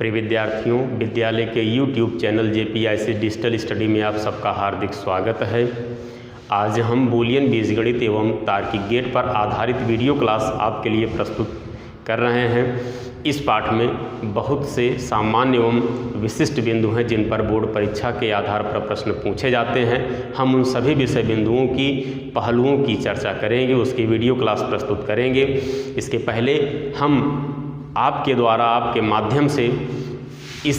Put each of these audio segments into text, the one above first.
प्रिय विद्यार्थियों, विद्यालय के YouTube channel JPIC digital study में आप सबका हार्दिक स्वागत है। आज हम बूलियन बीजगणित एवं तार्किक गेट पर आधारित वीडियो क्लास आपके लिए प्रस्तुत कर रहे हैं। इस पाठ में बहुत से सामान्य एवं विशिष्ट बिंदु हैं जिन पर बोर्ड परीक्षा के आधार पर प्रश्न पूछे जाते हैं। हम उन सभी विषय बिंदुओं की पहलुओं की चर्चा करेंगे, उसकी वीडियो क्लास प्रस्तुत करेंगे। इसके पहले हम आपके द्वारा, आपके माध्यम से इस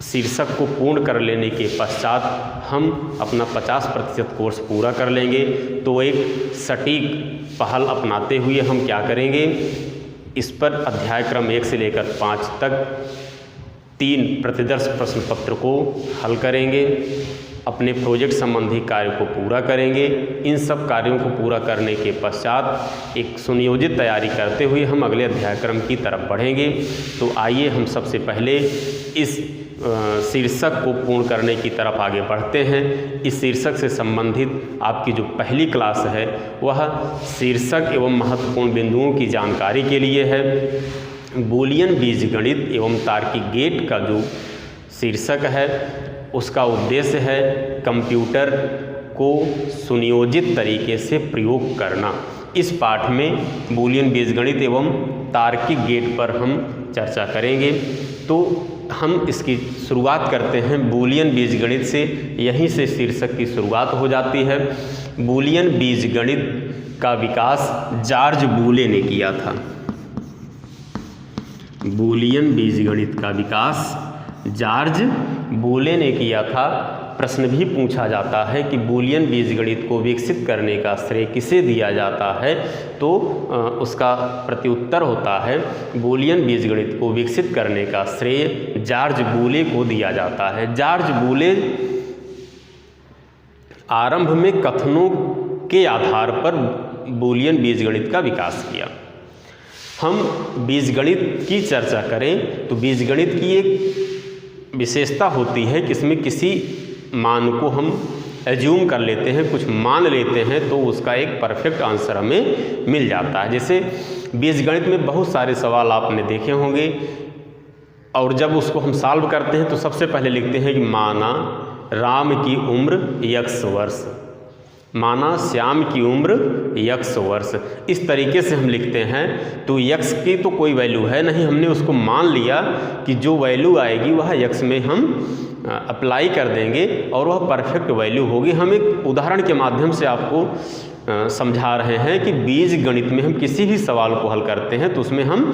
शीर्षक को पूर्ण कर लेने के पश्चात हम अपना 50% कोर्स पूरा कर लेंगे। तो एक सटीक पहल अपनाते हुए हम क्या करेंगे, इस पर अध्याय क्रम 1 से लेकर 5 तक 3 प्रतिदर्श प्रश्न पत्र को हल करेंगे, अपने प्रोजेक्ट संबंधी कार्य को पूरा करेंगे। इन सब कार्यों को पूरा करने के पश्चात एक सुनियोजित तैयारी करते हुए हम अगले अध्यायक्रम की तरफ बढ़ेंगे। तो आइए हम सबसे पहले इस शीर्षक को पूर्ण करने की तरफ आगे बढ़ते हैं। इस शीर्षक से संबंधित आपकी जो पहली क्लास है वह शीर्षक एवं महत्वपूर्ण बिंदुओं की जानकारी के लिए है। बूलियन बीजगणित एवं तार्किक गेट का जो शीर्षक है उसका उद्देश्य है कंप्यूटर को सुनियोजित तरीके से प्रयोग करना। इस पाठ में बूलियन बीजगणित एवं तार्किक गेट पर हम चर्चा करेंगे। तो हम इसकी शुरुआत करते हैं बूलियन बीजगणित से। यहीं से शीर्षक की शुरुआत हो जाती है। बूलियन बीजगणित का विकास जॉर्ज बूले ने किया था। बूलियन बीजगणित का विकास जॉर्ज बूले ने किया था। प्रश्न भी पूछा जाता है कि बूलियन बीजगणित को विकसित करने का श्रेय किसे दिया जाता है, तो उसका प्रत्युत्तर होता है बूलियन बीजगणित को विकसित करने का श्रेय जॉर्ज बूले को दिया जाता है। जॉर्ज बूले आरंभ में कथनों के आधार पर बूलियन बीजगणित का विकास किया। हम बीजगणित की चर्चा करें तो बीजगणित की एक विशेषता होती है कि इसमें किसी मान को हम एज्यूम कर लेते हैं, कुछ मान लेते हैं तो उसका एक परफेक्ट आंसर हमें मिल जाता है। जैसे बीजगणित में बहुत सारे सवाल आपने देखे होंगे और जब उसको हम सॉल्व करते हैं तो सबसे पहले लिखते हैं कि माना राम की उम्र x वर्ष, माना श्याम की उम्र x वर्ष। इस तरीके से हम लिखते हैं। तो x की तो कोई वैल्यू है नहीं, हमने उसको मान लिया कि जो वैल्यू आएगी वह x में हम अप्लाई कर देंगे और वह परफेक्ट वैल्यू होगी। हम एक उदाहरण के माध्यम से आपको समझा रहे हैं कि बीज गणित में हम किसी भी सवाल को हल करते हैं तो उसमें हम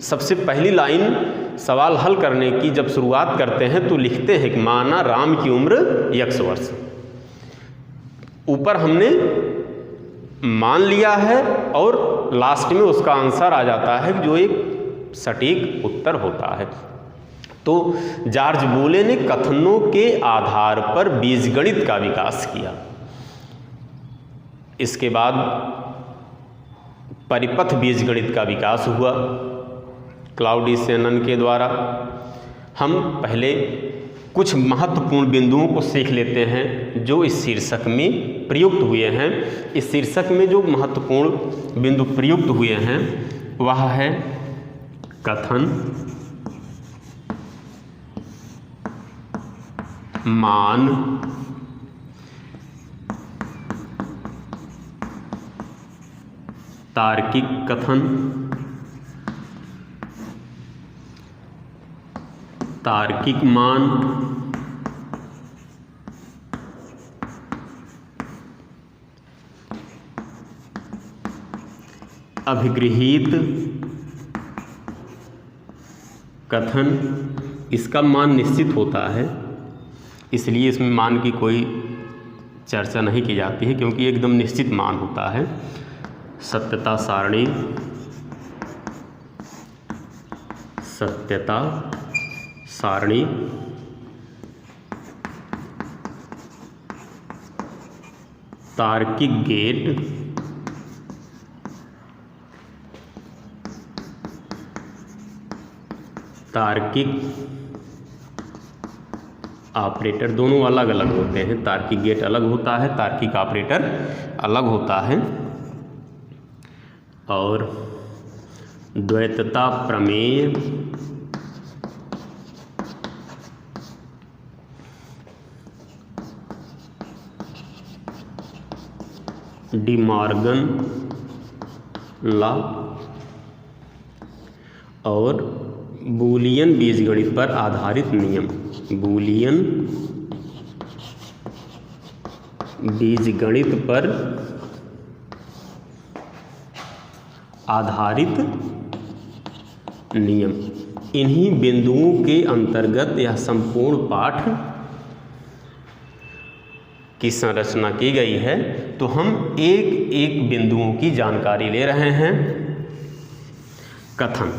सबसे पहली लाइन सवाल हल करने की जब शुरुआत करते हैं तो लिखते हैं कि माना राम की उम्र x वर्ष। ऊपर हमने मान लिया है और लास्ट में उसका आंसर आ जाता है जो एक सटीक उत्तर होता है। तो जॉर्ज बूले ने कथनों के आधार पर बीजगणित का विकास किया। इसके बाद परिपथ बीजगणित का विकास हुआ क्लाउडी सेनन के द्वारा। हम पहले कुछ महत्वपूर्ण बिंदुओं को सीख लेते हैं जो इस शीर्षक में प्रयुक्त हुए हैं। इस शीर्षक में जो महत्वपूर्ण बिंदु प्रयुक्त हुए हैं वह है कथन, मान, तार्किक कथन, तार्किक मान, अभिगृहीत कथन। इसका मान निश्चित होता है इसलिए इसमें मान की कोई चर्चा नहीं की जाती है क्योंकि एकदम निश्चित मान होता है। सत्यता सारणी, सत्यता सारणी, तार्किक गेट, तार्किक ऑपरेटर, दोनों अलग अलग होते हैं। तार्किक गेट अलग होता है, तार्किक ऑपरेटर अलग होता है। और द्वैतता प्रमेय, डी मॉर्गन लॉ और बूलियन बीजगणित पर आधारित नियम, बूलियन बीजगणित पर आधारित नियम। इन्हीं बिंदुओं के अंतर्गत यह संपूर्ण पाठ की संरचना की गई है। तो हम एक एक बिंदुओं की जानकारी ले रहे हैं। कथन,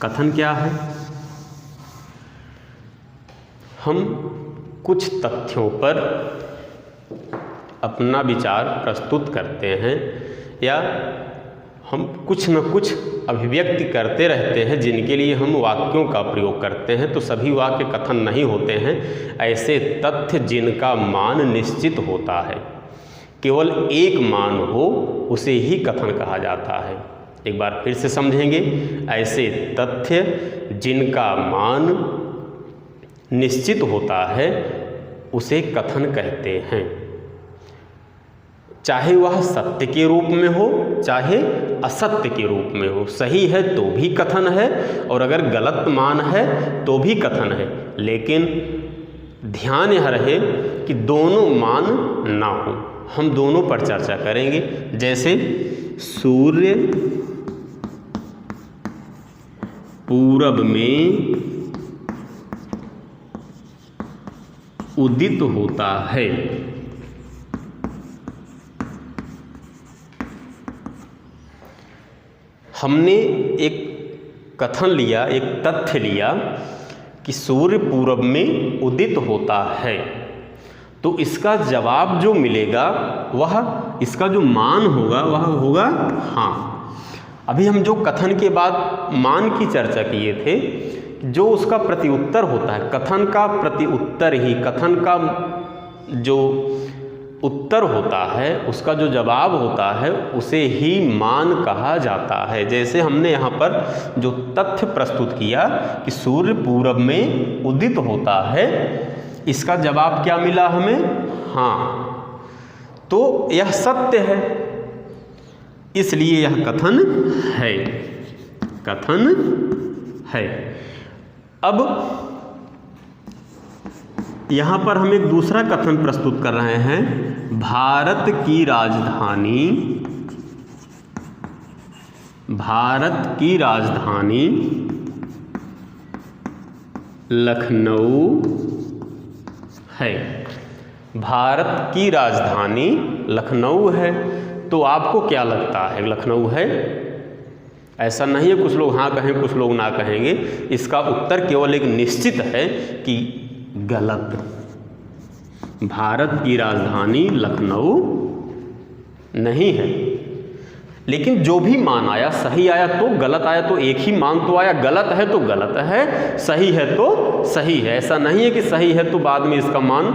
कथन क्या है? हम कुछ तथ्यों पर अपना विचार प्रस्तुत करते हैं या हम कुछ न कुछ अभिव्यक्ति करते रहते हैं जिनके लिए हम वाक्यों का प्रयोग करते हैं। तो सभी वाक्य कथन नहीं होते हैं। ऐसे तथ्य जिनका मान निश्चित होता है, केवल एक मान हो, उसे ही कथन कहा जाता है। एक बार फिर से समझेंगे। ऐसे तथ्य जिनका मान निश्चित होता है उसे कथन कहते हैं, चाहे वह सत्य के रूप में हो चाहे असत्य के रूप में हो। सही है तो भी कथन है और अगर गलत मान है तो भी कथन है। लेकिन ध्यान यह रहे कि दोनों मान ना हो। हम दोनों पर चर्चा करेंगे। जैसे सूर्य पूरब में उदित होता है। हमने एक कथन लिया, एक तथ्य लिया कि सूर्य पूरब में उदित होता है। तो इसका जवाब जो मिलेगा वह, इसका जो मान होगा वह होगा हाँ। अभी हम जो कथन के बाद मान की चर्चा किए थे, जो उसका प्रत्युत्तर होता है, कथन का प्रत्युत्तर ही, कथन का जो उत्तर होता है, उसका जो जवाब होता है, उसे ही मान कहा जाता है। जैसे हमने यहाँ पर जो तथ्य प्रस्तुत किया कि सूर्य पूरब में उदित होता है, इसका जवाब क्या मिला हमें? हाँ। तो यह सत्य है, इसलिए यह कथन है, कथन है। अब यहाँ पर हम एक दूसरा कथन प्रस्तुत कर रहे हैं। भारत की राजधानी, भारत की राजधानी लखनऊ है। भारत की राजधानी लखनऊ है। तो आपको क्या लगता है, लखनऊ है? ऐसा नहीं है, कुछ लोग हाँ कहें कुछ लोग ना कहेंगे। इसका उत्तर केवल एक निश्चित है कि गलत। भारत की राजधानी लखनऊ नहीं है। लेकिन जो भी मान आया, सही आया तो गलत आया तो एक ही मान तो आया। गलत है तो गलत है, सही है तो सही है। ऐसा नहीं है कि सही है तो बाद में इसका मान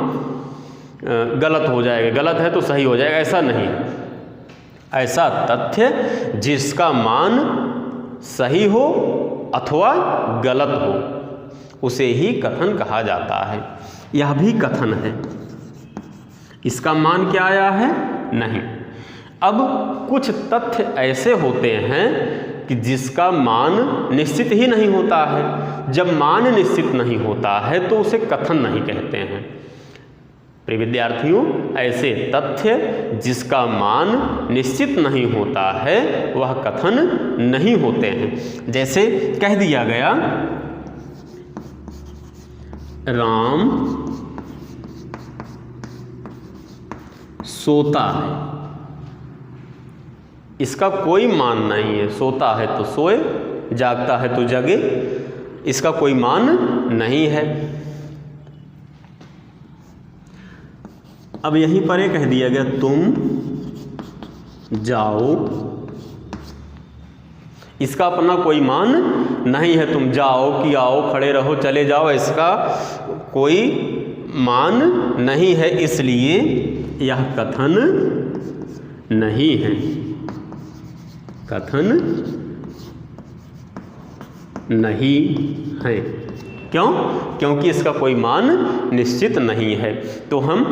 गलत हो जाएगा, गलत है तो सही हो जाएगा, ऐसा नहीं है। ऐसा तथ्य जिसका मान सही हो अथवा गलत हो, उसे ही कथन कहा जाता है। यह भी कथन है। इसका मान क्या आया है? नहीं। अब कुछ तथ्य ऐसे होते हैं कि जिसका मान निश्चित ही नहीं होता है। जब मान निश्चित नहीं होता है तो उसे कथन नहीं कहते हैं। प्रिय विद्यार्थियों, ऐसे तथ्य जिसका मान निश्चित नहीं होता है वह कथन नहीं होते हैं। जैसे कह दिया गया राम सोता है। इसका कोई मान नहीं है। सोता है तो सोए, जागता है तो जगे, इसका कोई मान नहीं है। अब यहीं पर ये कह दिया गया तुम जाओ, इसका अपना कोई मान नहीं है। तुम जाओ कि आओ, खड़े रहो, चले जाओ, इसका कोई मान नहीं है, इसलिए यह कथन नहीं है, कथन नहीं है। क्यों? क्योंकि इसका कोई मान निश्चित नहीं है। तो हम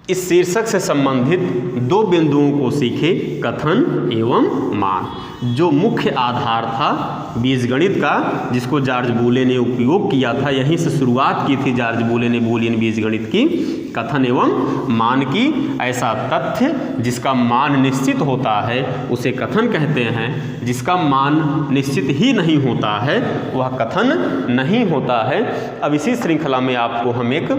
इस शीर्षक से संबंधित दो बिंदुओं को सीखे, कथन एवं मान। जो मुख्य आधार था बीजगणित का, जिसको जॉर्ज बूले ने उपयोग किया था, यहीं से शुरुआत की थी जॉर्ज बूले ने बूलियन बीजगणित की, कथन एवं मान की। ऐसा तथ्य जिसका मान निश्चित होता है उसे कथन कहते हैं, जिसका मान निश्चित ही नहीं होता है वह कथन नहीं होता है। अब इसी श्रृंखला में आपको हम एक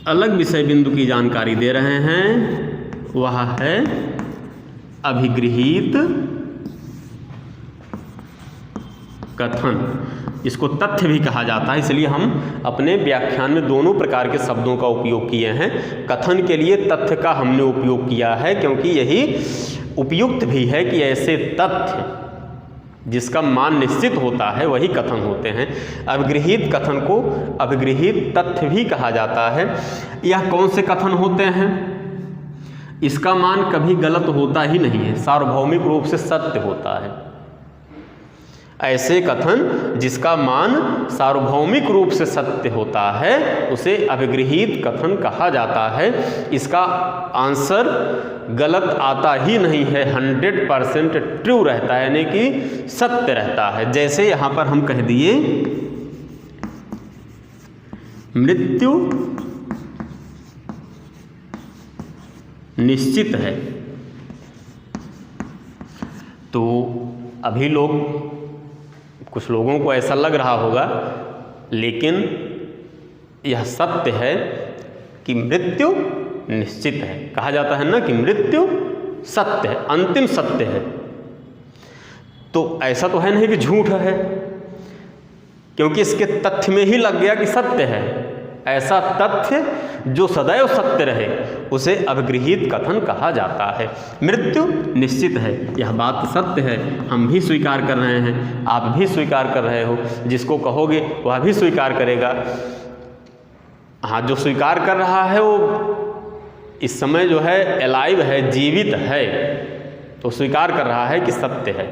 अलग विषय बिंदु की जानकारी दे रहे हैं, वह है अभिगृहीत कथन। इसको तथ्य भी कहा जाता है, इसलिए हम अपने व्याख्यान में दोनों प्रकार के शब्दों का उपयोग किए हैं। कथन के लिए तथ्य का हमने उपयोग किया है क्योंकि यही उपयुक्त भी है कि ऐसे तथ्य जिसका मान निश्चित होता है वही कथन होते हैं। अभिगृहीत कथन को अभिगृहीत तथ्य भी कहा जाता है। यह कौन से कथन होते हैं? इसका मान कभी गलत होता ही नहीं है, सार्वभौमिक रूप से सत्य होता है। ऐसे कथन जिसका मान सार्वभौमिक रूप से सत्य होता है उसे अभिगृहीत कथन कहा जाता है। इसका आंसर गलत आता ही नहीं है, 100% ट्रू रहता है, यानी कि सत्य रहता है। जैसे यहाँ पर हम कह दिए मृत्यु निश्चित है, तो अभी कुछ लोगों को ऐसा लग रहा होगा, लेकिन यह सत्य है कि मृत्यु निश्चित है। कहा जाता है ना कि मृत्यु सत्य है, अंतिम सत्य है। तो ऐसा तो है नहीं कि झूठ है, क्योंकि इसके तथ्य में ही लग गया कि सत्य है। ऐसा तथ्य जो सदैव सत्य रहे उसे अभिगृहीत कथन कहा जाता है। मृत्यु निश्चित है, यह बात सत्य है, हम भी स्वीकार कर रहे हैं, आप भी स्वीकार कर रहे हो, जिसको कहोगे वह भी स्वीकार करेगा। हाँ, जो स्वीकार कर रहा है वो इस समय जो है अलाइव है, जीवित है, तो स्वीकार कर रहा है कि सत्य है।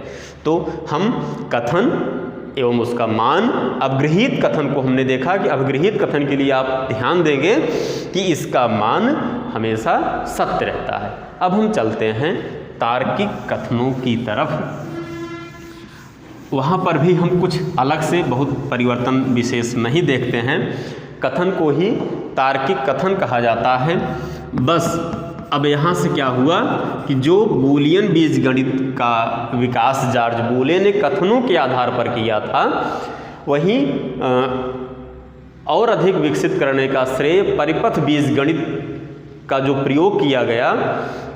तो हम कथन एवं उसका मान, अभिगृहीत कथन को हमने देखा कि अभिगृहीत कथन के लिए आप ध्यान देंगे कि इसका मान हमेशा सत्य रहता है। अब हम चलते हैं तार्किक कथनों की तरफ। वहाँ पर भी हम कुछ अलग से बहुत परिवर्तन विशेष नहीं देखते हैं। कथन को ही तार्किक कथन कहा जाता है। बस अब यहाँ से क्या हुआ कि जो बूलियन बीजगणित का विकास जॉर्ज बूले ने कथनों के आधार पर किया था, वहीं और अधिक विकसित करने का श्रेय परिपथ बीजगणित का जो प्रयोग किया गया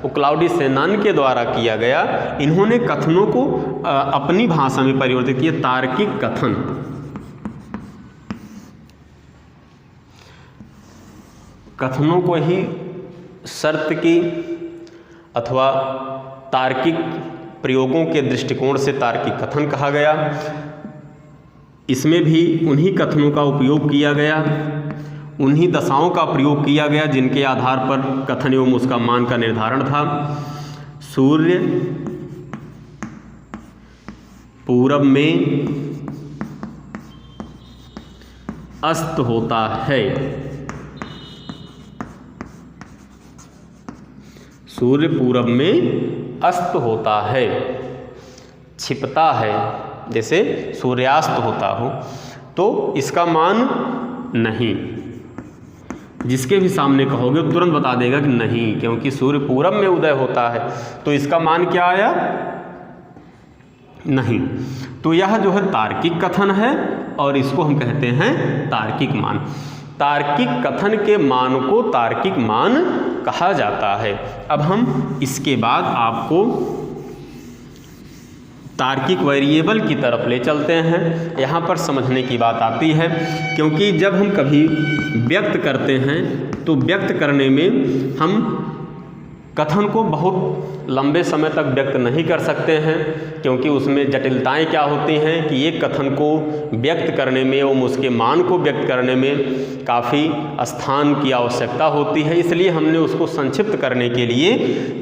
वो क्लाउडी सेनान के द्वारा किया गया। इन्होंने कथनों को अपनी भाषा में परिवर्तित किया, तार्किक कथन। कथनों को ही शर्त की अथवा तार्किक प्रयोगों के दृष्टिकोण से तार्किक कथन कहा गया। इसमें भी उन्हीं कथनों का उपयोग किया गया, उन्हीं दशाओं का प्रयोग किया गया जिनके आधार पर कथन एवं उसका मान का निर्धारण था। सूर्य पूरब में अस्त होता है। सूर्य पूरब में अस्त होता है, छिपता है, जैसे सूर्यास्त होता हो, तो इसका मान नहीं। जिसके भी सामने कहोगे तुरंत बता देगा कि नहीं, क्योंकि सूर्य पूरब में उदय होता है, तो इसका मान क्या आया? नहीं। तो यह जो है तार्किक कथन है और इसको हम कहते हैं तार्किक मान। तार्किक कथन के मान को तार्किक मान कहा जाता है। अब हम इसके बाद आपको तार्किक वेरिएबल की तरफ ले चलते हैं। यहाँ पर समझने की बात आती है, क्योंकि जब हम कभी व्यक्त करते हैं तो व्यक्त करने में हम कथन को बहुत लंबे समय तक व्यक्त नहीं कर सकते हैं, क्योंकि उसमें जटिलताएं क्या होती हैं कि एक कथन को व्यक्त करने में एवं उसके मान को व्यक्त करने में काफ़ी स्थान की आवश्यकता होती है। इसलिए हमने उसको संक्षिप्त करने के लिए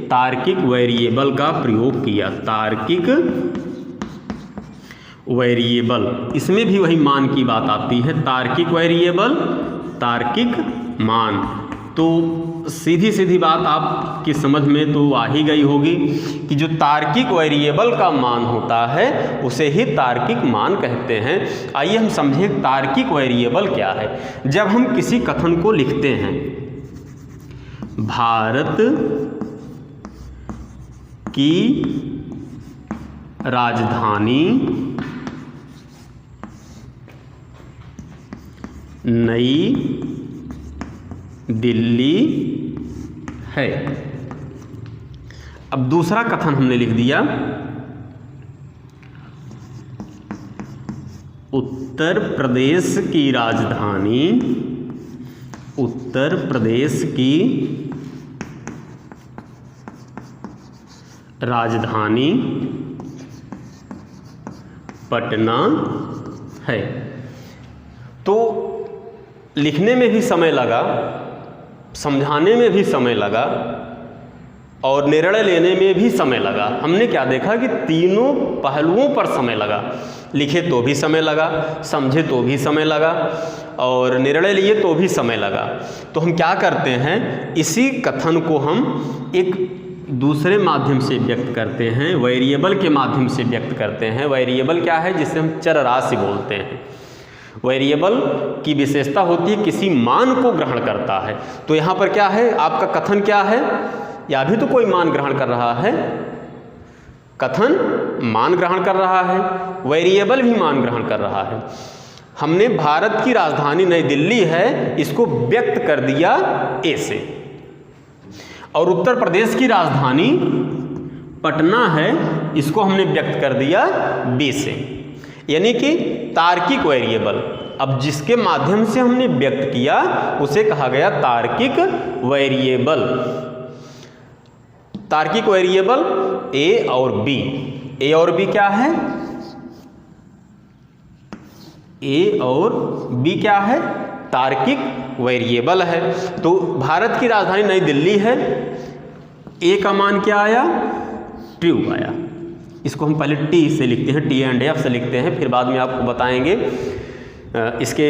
तार्किक वेरिएबल का प्रयोग किया। तार्किक वेरिएबल, इसमें भी वही मान की बात आती है, तार्किक वेरिएबल, तार्किक मान। तो सीधी सीधी बात आपकी समझ में तो आ ही गई होगी कि जो तार्किक वेरिएबल का मान होता है उसे ही तार्किक मान कहते हैं। आइए हम समझें तार्किक वेरिएबल क्या है। जब हम किसी कथन को लिखते हैं, भारत की राजधानी नई दिल्ली है। अब दूसरा कथन हमने लिख दिया, उत्तर प्रदेश की राजधानी, उत्तर प्रदेश की राजधानी पटना है। तो लिखने में भी समय लगा, समझाने में भी समय लगा और निर्णय लेने में भी समय लगा। हमने क्या देखा कि तीनों पहलुओं पर समय लगा। लिखे तो भी समय लगा, समझे तो भी समय लगा और निर्णय लिए तो भी समय लगा। तो हम क्या करते हैं, इसी कथन को हम एक दूसरे माध्यम से व्यक्त करते हैं, वेरिएबल के माध्यम से व्यक्त करते हैं। वेरिएबल क्या है, जिसे हम चर राशि बोलते हैं। वेरिएबल की विशेषता होती है किसी मान को ग्रहण करता है। तो यहाँ पर क्या है, आपका कथन क्या है, या भी तो कोई मान ग्रहण कर रहा है, कथन मान ग्रहण कर रहा है, वेरिएबल भी मान ग्रहण कर रहा है। हमने भारत की राजधानी नई दिल्ली है, इसको व्यक्त कर दिया ए से, और उत्तर प्रदेश की राजधानी पटना है, इसको हमने व्यक्त कर दिया बी से, यानी कि तार्किक वेरिएबल। अब जिसके माध्यम से हमने व्यक्त किया उसे कहा गया तार्किक वेरिएबल। तार्किक वेरिएबल ए और बी। ए और बी क्या है, ए और बी क्या है, तार्किक वेरिएबल है। तो भारत की राजधानी नई दिल्ली है, ए का मान क्या आया, ट्रू आया। इसको हम पहले टी से लिखते हैं, टी एंड एफ से लिखते हैं, फिर बाद में आपको बताएंगे इसके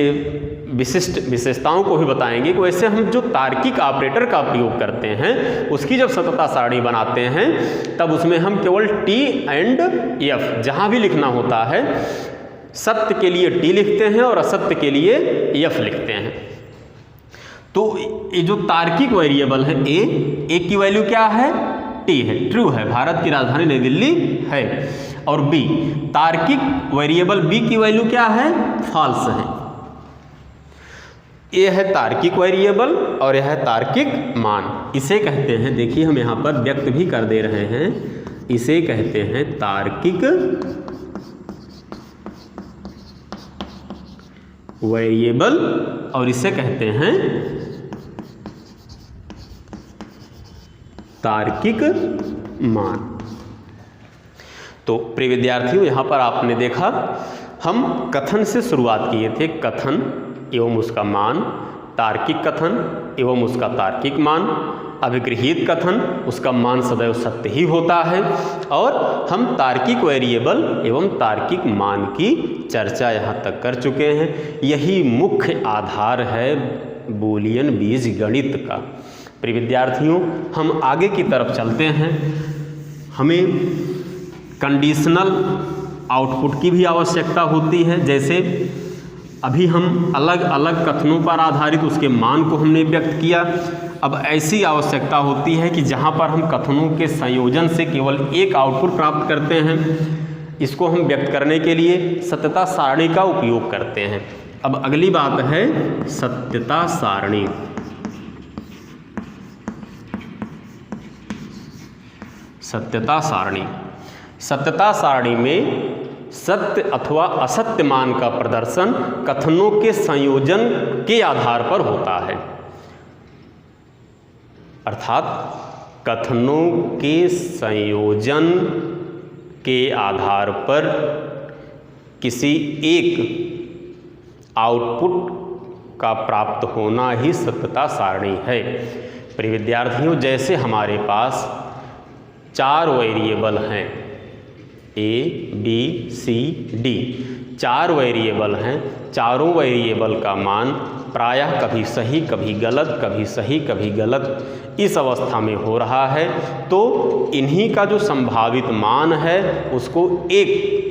विशिष्ट विशेषताओं को भी बताएंगे कि वैसे हम जो तार्किक ऑपरेटर का प्रयोग करते हैं उसकी जब सततता सारणी बनाते हैं तब उसमें हम केवल टी एंड एफ जहाँ भी लिखना होता है सत्य के लिए टी लिखते हैं और असत्य के लिए एफ लिखते हैं। तो ये जो तार्किक वेरिएबल है ए की वैल्यू क्या है, टी है, ट्रू है, भारत की राजधानी नई दिल्ली है। और बी, तार्किक वेरिएबल बी की वैल्यू क्या है, फॉल्स है। ये है तार्किक वेरिएबल और यह है तार्किक मान। इसे कहते हैं, देखिए हम यहाँ पर व्यक्त भी कर दे रहे हैं, इसे कहते हैं तार्किक वेरिएबल और इसे कहते हैं तार्किक मान। तो प्रिय विद्यार्थियों, यहाँ पर आपने देखा हम कथन से शुरुआत किए थे, कथन एवं उसका मान, तार्किक कथन एवं उसका तार्किक मान, अभिगृहीत कथन, उसका मान सदैव सत्य ही होता है, और हम तार्किक वेरिएबल एवं तार्किक मान की चर्चा यहाँ तक कर चुके हैं। यही मुख्य आधार है बूलियन बीजगणित का। प्रिय विद्यार्थियों, हम आगे की तरफ चलते हैं। हमें कंडीशनल आउटपुट की भी आवश्यकता होती है। जैसे अभी हम अलग अलग कथनों पर आधारित उसके मान को हमने व्यक्त किया, अब ऐसी आवश्यकता होती है कि जहाँ पर हम कथनों के संयोजन से केवल एक आउटपुट प्राप्त करते हैं, इसको हम व्यक्त करने के लिए सत्यता सारणी का उपयोग करते हैं। अब अगली बात है सत्यता सारणी। सत्यता सारणी, सत्यता सारणी में सत्य अथवा असत्य मान का प्रदर्शन कथनों के संयोजन के आधार पर होता है। अर्थात कथनों के संयोजन के आधार पर किसी एक आउटपुट का प्राप्त होना ही सत्यता सारणी है। प्रिय विद्यार्थियों, जैसे हमारे पास 4 वेरिएबल हैं, a b c d 4 variable हैं। चारों वेरिएबल का मान प्रायः कभी सही कभी गलत, कभी सही कभी गलत इस अवस्था में हो रहा है। तो इन्हीं का जो संभावित मान है उसको एक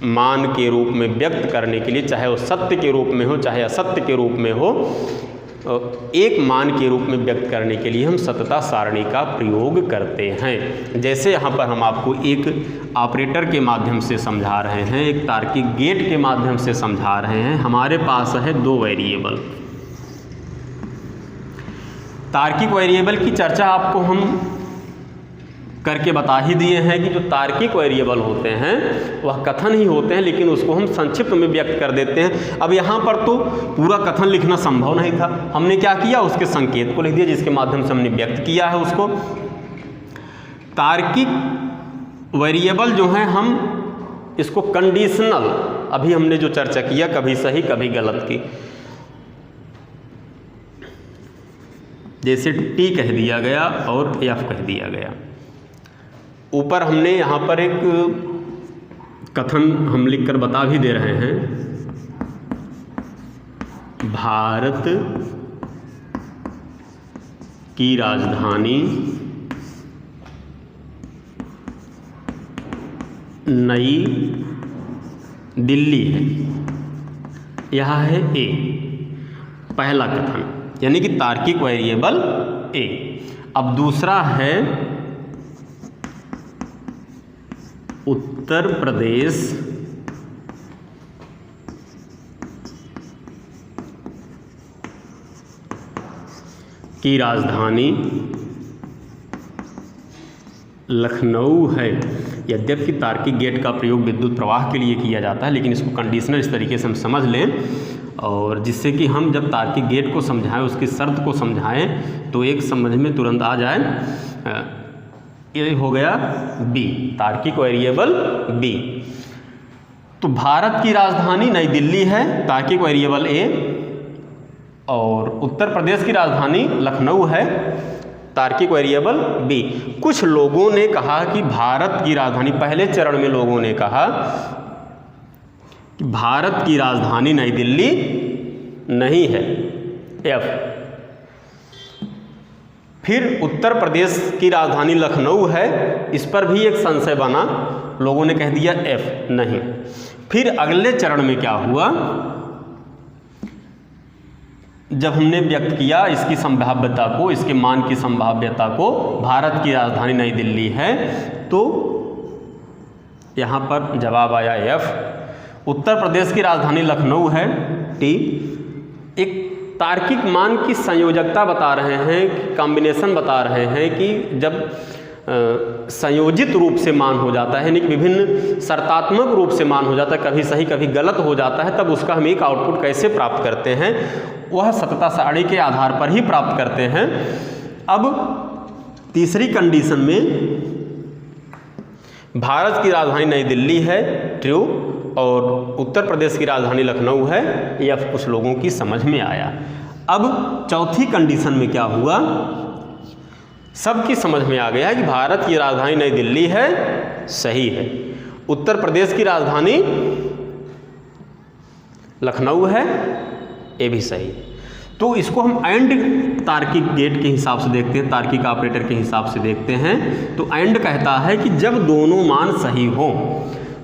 मान के रूप में व्यक्त करने के लिए, चाहे वो सत्य के रूप में हो चाहे असत्य के रूप में हो, एक मान के रूप में व्यक्त करने के लिए हम सत्यता सारणी का प्रयोग करते हैं। जैसे यहाँ पर हम आपको एक ऑपरेटर के माध्यम से समझा रहे हैं, एक तार्किक गेट के माध्यम से समझा रहे हैं। हमारे पास है 2 वेरिएबल। तार्किक वेरिएबल की चर्चा आपको हम करके बता ही दिए हैं कि जो तार्किक वेरिएबल होते हैं वह कथन ही होते हैं, लेकिन उसको हम संक्षिप्त में व्यक्त कर देते हैं। अब यहाँ पर तो पूरा कथन लिखना संभव नहीं था, हमने क्या किया, उसके संकेत को लिख दिया जिसके माध्यम से हमने व्यक्त किया है उसको। तार्किक वेरिएबल जो है हम इसको कंडीशनल, अभी हमने जो चर्चा किया कभी सही कभी गलत की, जैसे टी कह दिया गया और एफ कह दिया गया। ऊपर हमने यहाँ पर एक कथन हम लिखकर बता भी दे रहे हैं, भारत की राजधानी नई दिल्ली है। यह है ए, पहला कथन, यानी कि तार्किक वेरिएबल ए। अब दूसरा है उत्तर प्रदेश की राजधानी लखनऊ है। यद्यपि तार्किक गेट का प्रयोग विद्युत प्रवाह के लिए किया जाता है, लेकिन इसको कंडीशनल इस तरीके से हम समझ लें, और जिससे कि हम जब तार्किक गेट को समझाएं, उसकी शर्त को समझाएं, तो एक समझ में तुरंत आ जाए। ये हो गया बी, तार्किक वेरिएबल बी। तो भारत की राजधानी नई दिल्ली है, तार्किक वेरिएबल ए, और उत्तर प्रदेश की राजधानी लखनऊ है, तार्किक वेरिएबल बी। कुछ लोगों ने कहा कि भारत की राजधानी, पहले चरण में लोगों ने कहा कि भारत की राजधानी नई दिल्ली नहीं है, एफ। फिर उत्तर प्रदेश की राजधानी लखनऊ है, इस पर भी एक संशय बना, लोगों ने कह दिया एफ नहीं। फिर अगले चरण में क्या हुआ, जब हमने व्यक्त किया इसकी संभाव्यता को, इसके मान की संभाव्यता को, भारत की राजधानी नई दिल्ली है, तो यहाँ पर जवाब आया एफ। उत्तर प्रदेश की राजधानी लखनऊ है, टी। एक तार्किक मान की संयोजकता बता रहे हैं, कॉम्बिनेशन बता रहे हैं कि जब संयोजित रूप से मान हो जाता है, यानी कि विभिन्न शर्तात्मक रूप से मान हो जाता है, कभी सही कभी गलत हो जाता है, तब उसका हम एक आउटपुट कैसे प्राप्त करते हैं, वह सत्यता सारणी के आधार पर ही प्राप्त करते हैं। अब तीसरी कंडीशन में भारत की राजधानी नई दिल्ली है, ट्रू, और उत्तर प्रदेश की राजधानी लखनऊ है, यह कुछ लोगों की समझ में आया। अब चौथी कंडीशन में क्या हुआ, सबकी समझ में आ गया कि भारत की राजधानी नई दिल्ली है, सही है, उत्तर प्रदेश की राजधानी लखनऊ है, ये भी सही है। तो इसको हम एंड तार्किक गेट के हिसाब से देखते हैं, तार्किक ऑपरेटर के हिसाब से देखते हैं। तो एंड कहता है कि जब दोनों मान सही हों,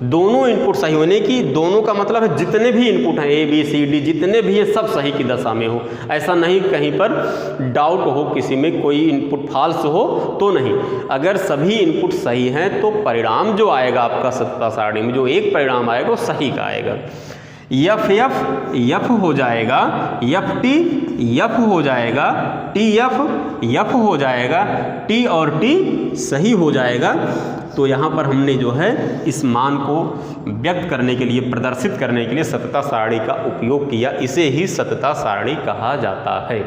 दोनों इनपुट सही होने की, दोनों का मतलब है जितने भी इनपुट हैं ए बी सी डी जितने भी हैं सब सही की दशा में हो। ऐसा नहीं कहीं पर डाउट हो, किसी में कोई इनपुट फॉल्स हो तो नहीं। अगर सभी इनपुट सही हैं तो परिणाम जो आएगा आपका सत्यता सारणी में, जो एक परिणाम आएगा वो सही का आएगा। एफ एफ एफ हो जाएगा, एफ टी एफ हो जाएगा, टी एफ एफ हो जाएगा, टी और टी सही हो जाएगा। तो यहाँ पर हमने जो है इस मान को व्यक्त करने के लिए, प्रदर्शित करने के लिए सत्यता सारणी का उपयोग किया। इसे ही सत्यता सारणी कहा जाता है।